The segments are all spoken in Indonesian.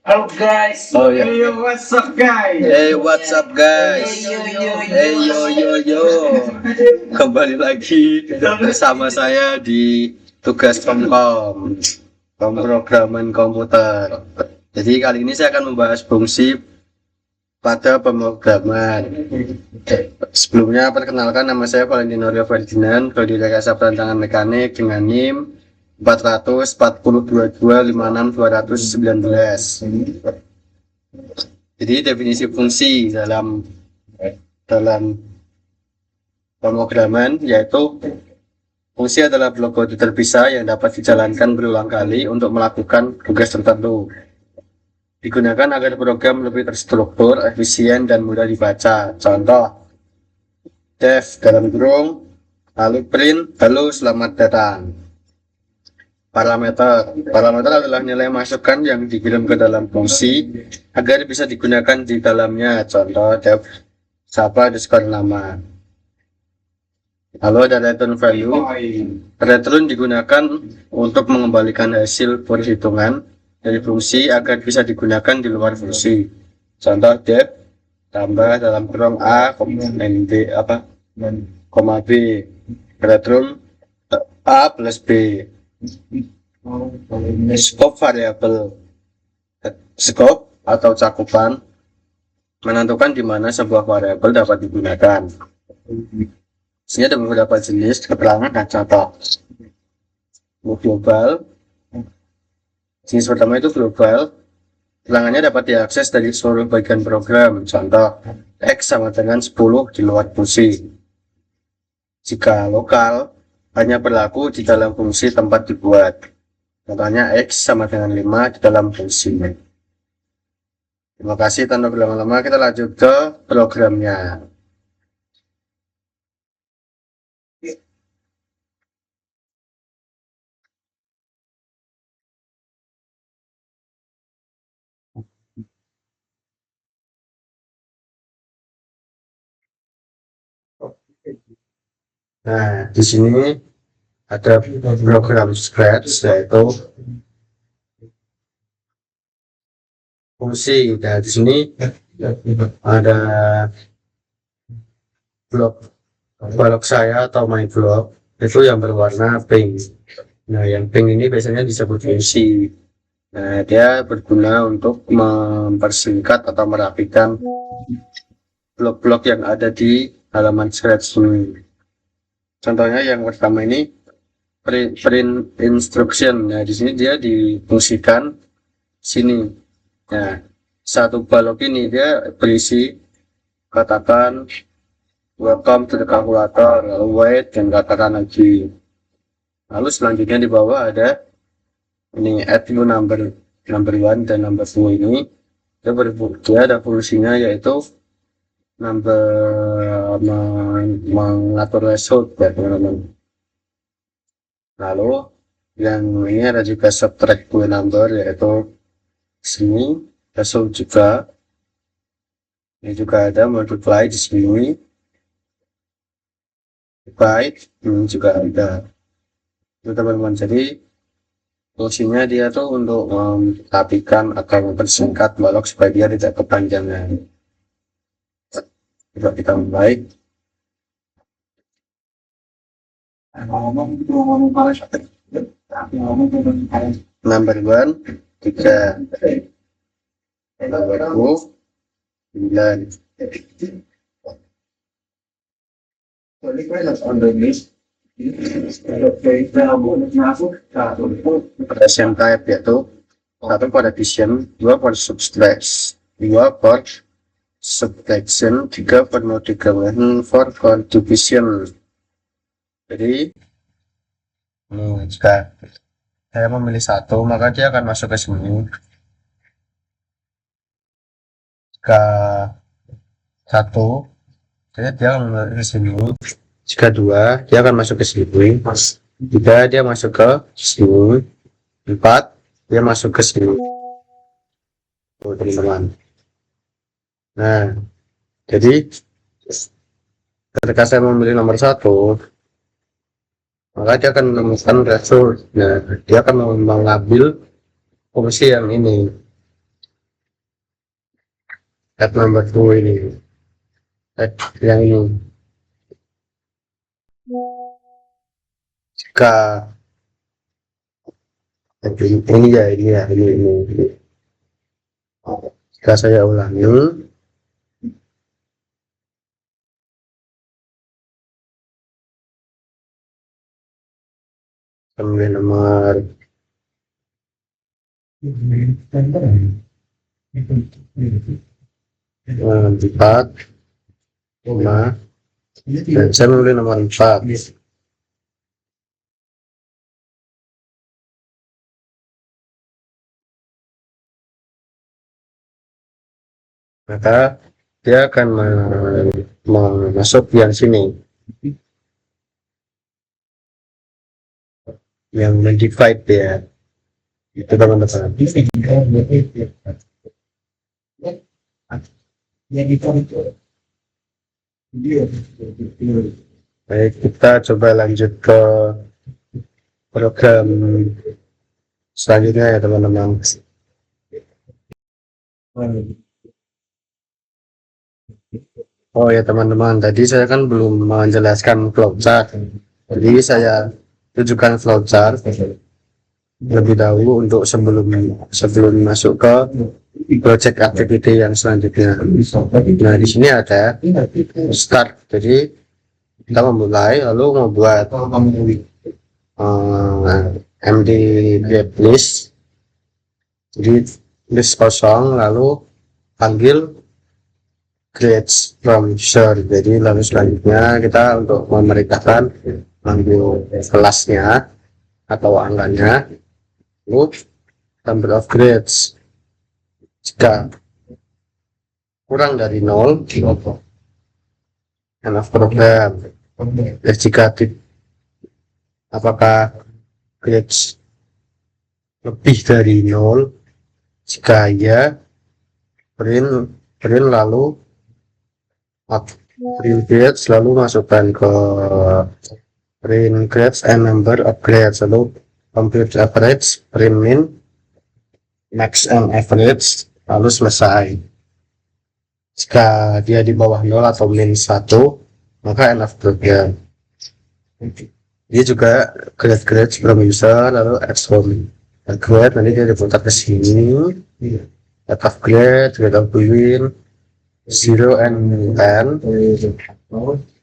Halo guys. Oh ya. Hey, what's up guys? Hey, what's up guys? Hey, yo. Kembali lagi bersama saya di tugas Komkom, pemrograman komputer. Jadi kali ini saya akan membahas fungsi pada pemrograman. Sebelumnya perkenalkan, nama saya Valentino Rio Ferdinand, prodi Rekayasa Perancangan Mekanik dengan NIM 4402256 Jadi definisi fungsi dalam pemrograman yaitu fungsi adalah blok kode terpisah yang dapat dijalankan berulang kali untuk melakukan tugas tertentu. Digunakan agar program lebih terstruktur, efisien, dan mudah dibaca. Contoh, def dalam kurung, lalu print, halo selamat datang. Parameter adalah nilai masukan yang dikirim ke dalam fungsi agar bisa digunakan di dalamnya. Contoh, def siapa underscore nama. Lalu ada return value. Return digunakan untuk mengembalikan hasil perhitungan dari fungsi agar bisa digunakan di luar fungsi. Contoh, def tambah dalam kurung a, koma b, return a plus b. Scope variabel. Scope atau cakupan menentukan di mana sebuah variabel dapat digunakan. Sini ada beberapa jenis keterangan dan contoh. Global. Jenis pertama itu global. Keterangannya dapat diakses dari seluruh bagian program. Contoh, X sama dengan 10 di luar fungsi. Jika lokal, hanya berlaku di dalam fungsi tempat dibuat. Contohnya X sama dengan 5 di dalam fungsi. Terima kasih, tanpa berlama-lama kita lanjut ke programnya. Nah, di sini ada program Scratch yaitu fungsi. Nah, di sini ada blok saya atau my block itu yang berwarna pink. Nah, yang pink ini biasanya disebut fungsi. Nah, dia berguna untuk mempersingkat atau merapikan blok-blok yang ada di halaman Scratch ini. Contohnya yang pertama ini print instruction. Nah, di sini dia difungsikan sini. Nah, satu balok ini dia berisi katakan welcome to the calculator, lalu wait, dan katakan lagi. Lalu selanjutnya di bawah ada ini add new number 1 dan number 2 ini dia ada fungsinya yaitu mengatur threshold ya teman-teman. Lalu yang ini ada juga subtract dua number yaitu sini threshold juga. Ini juga ada multiply di sini. Divide ini juga ada. Itu teman-teman, jadi fungsinya dia tuh untuk merapikan atau mempersingkat balok supaya dia tidak kepanjangan. Coba kita mulai. Number 1 3, number 2 9. Present type yaitu 1 for addition, 2 for subtraction, 2 for subtraction, 3 for multiplication, 4 for division. Jadi jika saya memilih 1 maka dia akan masuk ke sini. Jika 1 jadi dia akan masuk ke sini. Jika 2 dia akan masuk ke sini. Jika dia masuk ke sini. 4 dia masuk ke sini. Teman-teman. Nah, jadi ketika saya memilih nomor 1 maka dia akan menemukan threshold. Nah, dia akan mengambil fungsi yang ini. Add number 2 ini. Add yang ini. Jika ini ya ini. Jika saya ulangi, kemudian nomor 4, 5, dan saya memilih nomor 4. Maka dia akan masuk yang sini, yang divide ya, itu teman-teman. Baik, kita coba lanjut ke program selanjutnya ya teman-teman. Oh ya teman-teman, tadi saya kan belum menjelaskan flowchart, jadi saya tunjukkan flowchart lebih dahulu untuk sebelum masuk ke project activity yang selanjutnya. Nah di sini ada start, jadi kita memulai lalu membuat MD get list, jadi list kosong, lalu panggil grades from user. Jadi lalu selanjutnya kita untuk memerintahkan ambil kelasnya atau angkanya, lalu number of grades. Jika kurang dari 0, end of program. Jika apakah grades lebih dari 0, jika ya, print lalu print grades, lalu masukkan ke print grades and number of grades, lalu compute average, print min, max and average, lalu selesai. Jika dia di bawah 0 atau min 1, maka end of program. Dia juga grades from user, lalu add from grade, nanti dia diputar ke sini, out of grade of win 0 and 10.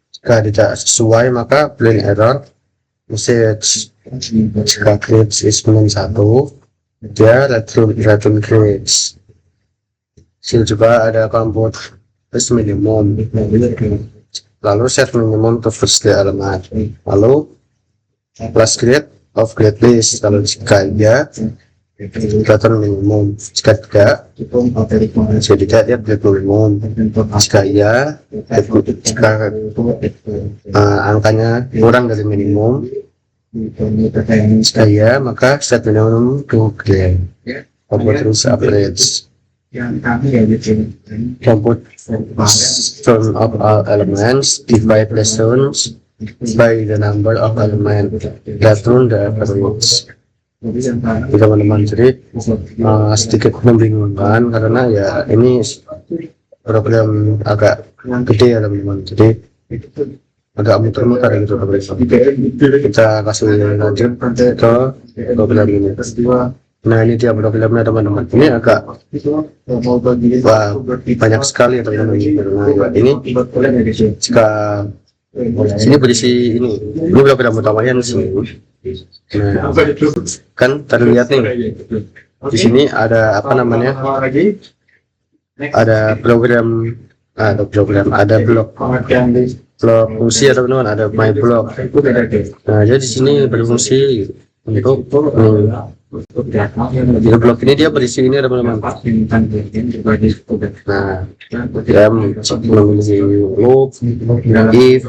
Jika tidak sesuai maka plain error message. Jika grades is min 1, dia return grades. Hasil juga ada compute first minimum, lalu set minimum to first element, lalu plus grade of grade list. Kalau jika ya return minimum, jika tidak dia grade minimum. Jika ya, jika angkanya kurang dari minimum, jika ya maka set minimum to grade. Compute average, compute sum of all elements, divide lessons by the number of elements, return the average. Jadi teman-teman, jadi sedikit membingungkan karena ya ini program agak gede ya teman-teman, jadi agak muter-muter gitu teman-teman. Kita kasih lanjut ke program ini. Nah ini dia programnya teman-teman, ini agak banyak sekali ya teman-teman. Nah ini jika sini berisi ini program utamanya di sini. Nah, kan terlihat nih di sini ada apa namanya, ada program, ada blok fungsi ya teman-teman, ada my blog. Nah jadi di sini berfungsi untuk di blok ini dia berisi ini teman-teman. Nah dia memiliki loop, if,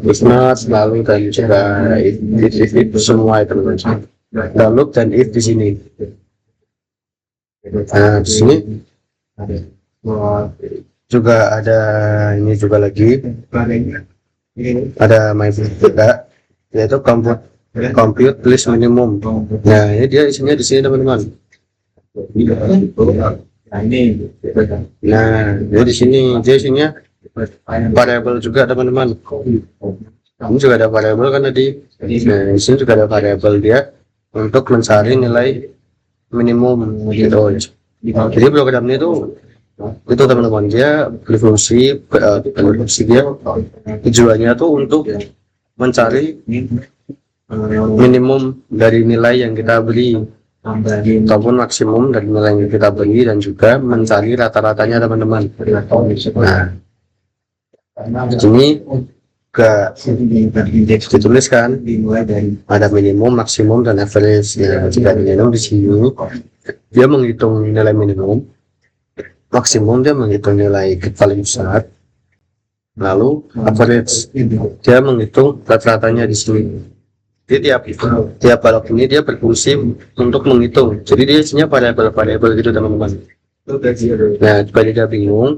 if not, lalu dan juga if semua itu teman-teman. Dan loop dan if di sini. Nah di sini juga ada ini juga lagi ada my juga, yaitu compute compute list minimum. Nah, ini dia isinya di sini teman-teman. Nah, jadi di sini dia isinya variable juga teman-teman. Ini juga ada variable kan tadi. Nah, di sini juga ada variable dia untuk mencari nilai minimum gitu. Jadi programnya itu teman-teman, dia berfungsi dia tujuannya tuh untuk mencari minimum dari nilai yang kita beli ataupun maksimum dari nilai yang kita beli, dan juga mencari rata-ratanya teman-teman. Nah, di sini dituliskan ada minimum, maksimum, dan average. Ya, jika minimum di sini dia menghitung nilai minimum, maksimum dia menghitung nilai paling besar, lalu average dia menghitung rata-ratanya di sini. Jadi tiap balok ini dia berfungsi untuk menghitung. Jadi dia isinya variabel gitu teman-teman. Nah, jika dia bingung,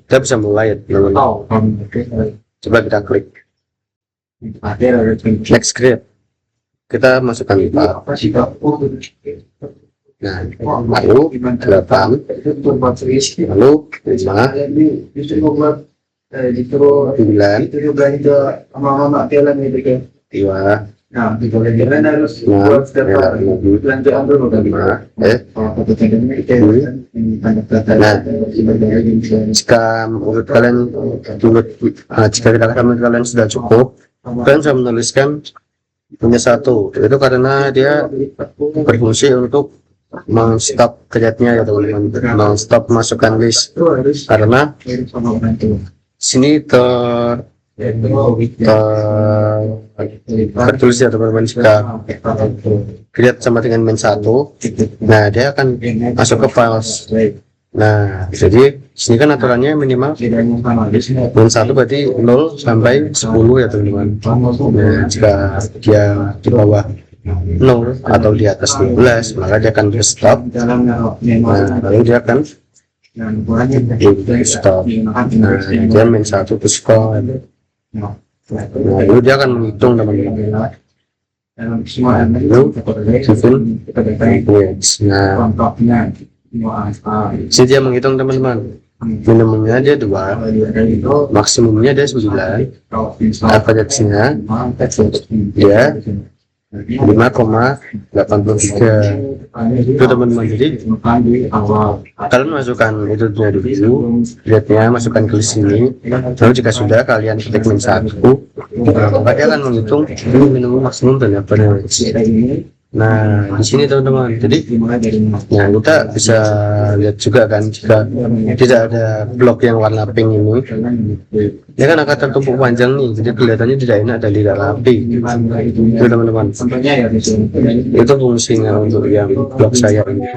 kita bisa mulai teman-teman. Coba kita klik next script, kita masukkan 4. Nah, lalu 8, lalu 5, 9, 2, jika menurut kalian sudah cukup, kalian bisa menuliskan punya 1. Itu karena dia berfungsi untuk men-stop create-nya ya teman-teman, men-stop masukkan list, karena sini tertulis ya teman-teman, jika create sama dengan -1, nah dia akan masuk ke files. Nah, jadi sini kan aturannya minimal -1 berarti 0 sampai 10 ya teman-teman. Nah, jika dia di bawah 0 atau di atas 12, maka dia akan stop. Nah, lalu dia akan stop. Nah, dia -1 to score. Nah, lalu dia akan menghitung teman-teman. Lalu jadi dia menghitung teman-teman. Minimumnya dia 2, maksimumnya dia 9, average-nya dia 5,83 itu teman-teman. Jadi kalian masukkan itu dulu, lihatnya masukkan ke sini, lalu jika sudah kalian ketik -1, maka dia akan menghitung minimum, maksimum, dan average. Nah, di sini teman-teman, jadi ya kita bisa lihat juga kan, jika tidak ada blok yang warna pink ini, dia kan akan tertumpuk panjang nih, jadi kelihatannya tidak enak dan tidak rapi. Itu teman-teman, itu fungsinya untuk yang blok saya ini.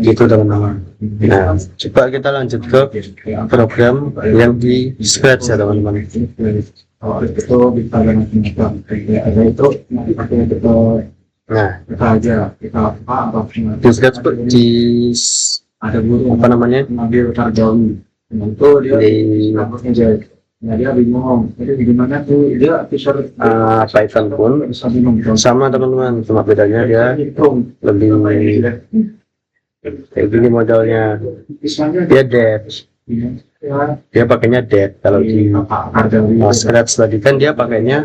Itu teman-teman. Nah, coba kita lanjut ke program yang di Scratch ya teman-teman. Nah, di Scratch di apa namanya, Python pun sama teman-teman, cuma bedanya dia lebih kayak gini modelnya, dia depth, dia pakainya depth. Kalau di Scratch tadi kan dia pakainya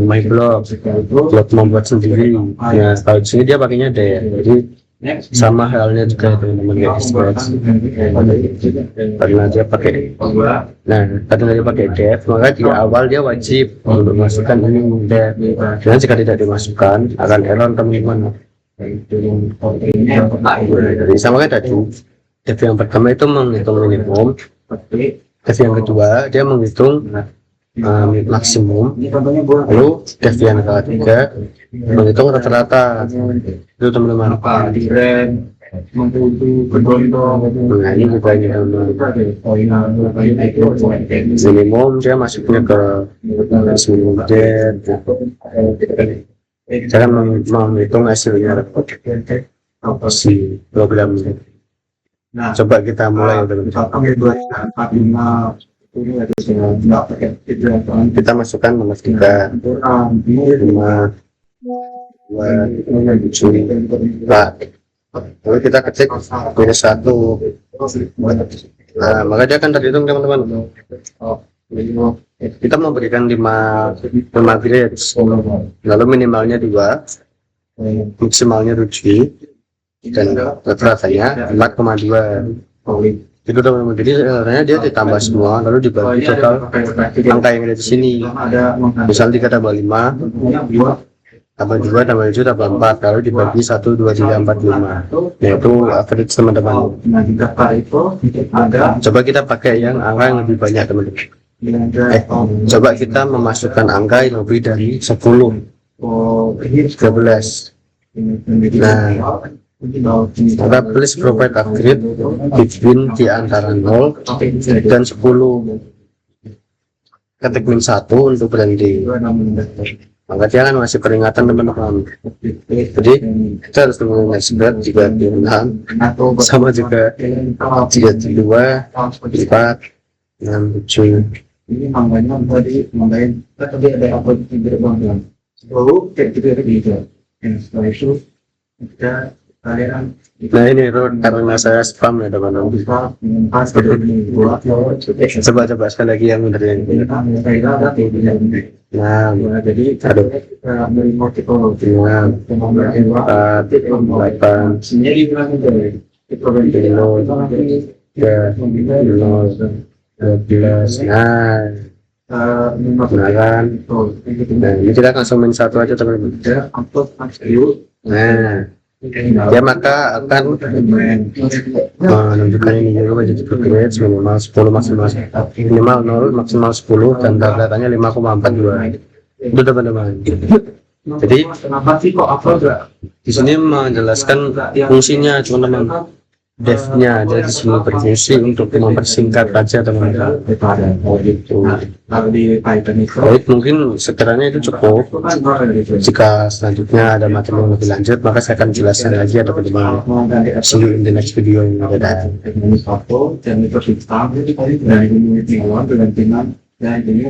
my block membuat sendiri. Ya, kalau di sini dia pakainya depth, jadi sama halnya juga teman-teman kayak di Scratch. Karena dia pakai, karena dia pakai depth, maka di awal dia wajib untuk masukkan ini depth. Dan jika tidak dimasukkan akan error teman-teman. Jadi sama kayak tadi, depth yang pertama itu menghitung minimum, depth yang kedua dia menghitung maksimum, lalu depth yang ketiga menghitung rata-rata. Itu teman-teman. Nah, ini juga ini minimum, dia masuknya ke minimum depth. Cara menghitung hasilnya si program ini. Coba kita mulai teman-teman. Kita masukkan nomor 3, 5, 2, 7, 4. Lalu kita ketik minus 1. Nah, maka dia akan terhitung, teman-teman. Kita memberikan 5 grades, lalu minimalnya 2, maksimalnya 7, dan rata-ratanya 4,2. Itu teman-teman. Jadi sebenarnya dia ditambah semua lalu dibagi total angka yang ada di sini. Misal 3 tambah 5 tambah 2 tambah 7 tambah 4 lalu dibagi 1, 2, 3, 4, 5, yaitu average, teman-teman. Coba kita pakai yang angka yang lebih banyak, teman-teman. Coba kita memasukkan angka yang lebih dari 10, 13. Nah, maka please provide a grade between di antara 0 dan 10. Ketik min 1 untuk berhenti. Maka dia akan masih peringatan, teman-teman. Jadi kita harus mengenai spread jika di 6, sama juga jika di 2, 4, 6, 7. Ini mangganya tadi tadi ada apa di gerbang lalu kayak gitu setelah itu kita kalian Nah ini root karena saya spam ya, teman-teman. bisa mengenpas ke dua Coba sekali lagi yang benar ini. Nah, jadi aduh. meremote itu 5, 4, 8, sendiri bilang itu 0, 3, 0, 12. Nah kan, nah ini kita langsung main 1 aja, teman-teman. Nah, dia maka akan menunjukkan ini juga jadi grades minimal 10, maksimal minimal 0, maksimal 10, dan rata-ratanya 5,42. Itu, teman-teman. Jadi kenapa sih kok apa enggak di sini menjelaskan fungsinya, teman-teman. Devnya ada di sini berfungsi untuk mempersingkat aja, teman-teman. Kalau di Python itu Baik, mungkin sekiranya itu cukup. Jika selanjutnya ada materi yang lebih lanjut, maka saya akan jelaskan lagi ya, teman-teman. See you in the next video yang akan datang. dan itu sistem dari unit dengan dengan dan ini